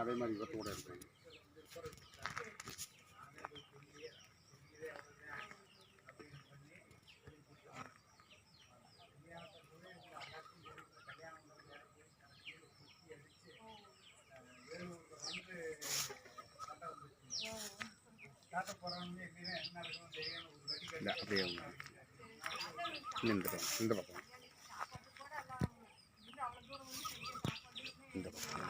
அதே மாதிரி இவத்தோட இருக்கு. அப்படியே இந்த பக்கம் இந்த பக்கம் இந்த பக்கம்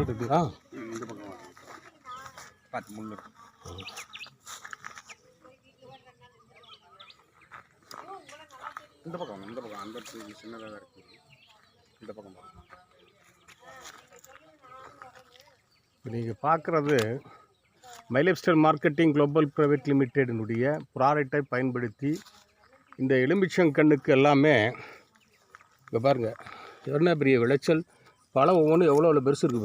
இருக்குதா? இந்த பக்கம் பார்த்து முள்ளு இந்த பக்கம் அந்த சின்னதாக தான் இருக்குது. இந்த பக்கம் நீங்கள் பார்க்குறது My Lifestyle Marketing Global Private லிமிடெடினுடைய ப்ராடக்டை பயன்படுத்தி இந்த எலுமிச்சங்கண்ணுக்கு எல்லாமே இங்கே பாருங்கள் என்ன பெரிய விளைச்சல். பழம் ஒவ்வொன்றும் எவ்வளோ பெருசு இருக்குது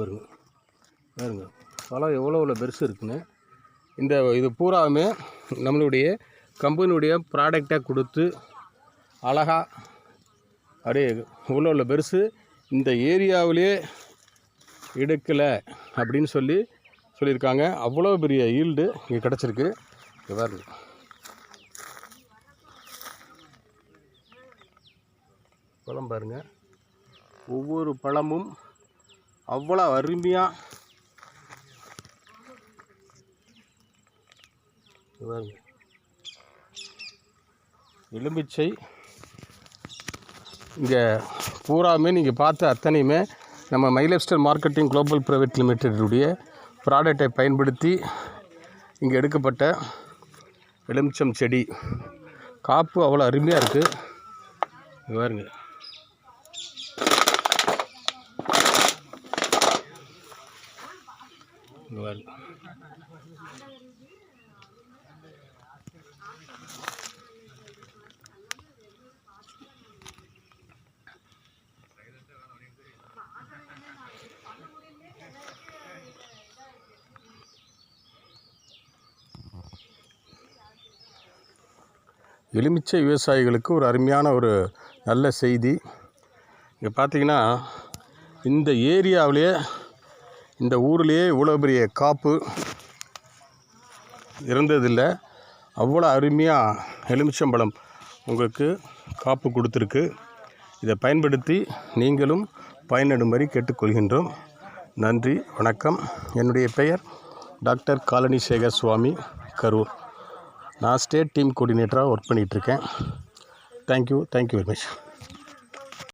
பாருங்க பழம் எவ்வளோ பெருசு இருக்குன்னு. இது பூராவுமே நம்மளுடைய கம்பெனியுடைய ப்ராடக்டை கொடுத்து அழகாக அப்படியே இவ்வளோ பெருசு இந்த ஏரியாவிலே எடுக்கலை அப்படின்னு சொல்லியிருக்காங்க. அவ்வளோ பெரிய ஈல்டு இங்கே கிடச்சிருக்கு. இங்கே பாருங்க பழம் பாருங்கள், ஒவ்வொரு பழமும் அவ்வளோ அருமையாக பாருங்க. எலுமிச்சை இங்கே பூராமே நீங்கள் பார்த்த அத்தனையுமே நம்ம My Lifestyle Marketing Global Private லிமிடெடுடைய ப்ராடக்டை பயன்படுத்தி இங்கே எடுக்கப்பட்ட எலுமிச்சம் செடி. காப்பு அவ்வளோ அருமையாக இருக்குது. பாருங்க எலுமிச்சை விவசாயிகளுக்கு ஒரு அருமையான ஒரு நல்ல செய்தி. இங்கே பார்த்தீங்கன்னா இந்த ஏரியாவிலேயே இந்த ஊர்லேயே இவ்வளோ பெரிய காப்பு இருந்ததில்லை. அவ்வளோ அருமையாக எலுமிச்சம்பழம் உங்களுக்கு காப்பு கொடுத்துருக்கு. இதை பயன்படுத்தி நீங்களும் பயனடும்படி கேட்டுக்கொள்கின்றோம். நன்றி, வணக்கம். என்னுடைய பெயர் டாக்டர் காலனி சேகர் சுவாமி, கரூர். நான் ஸ்டேட் டீம் கோஆர்டினேட்டராக ஒர்க் பண்ணிகிட்ருக்கேன். Thank you very much.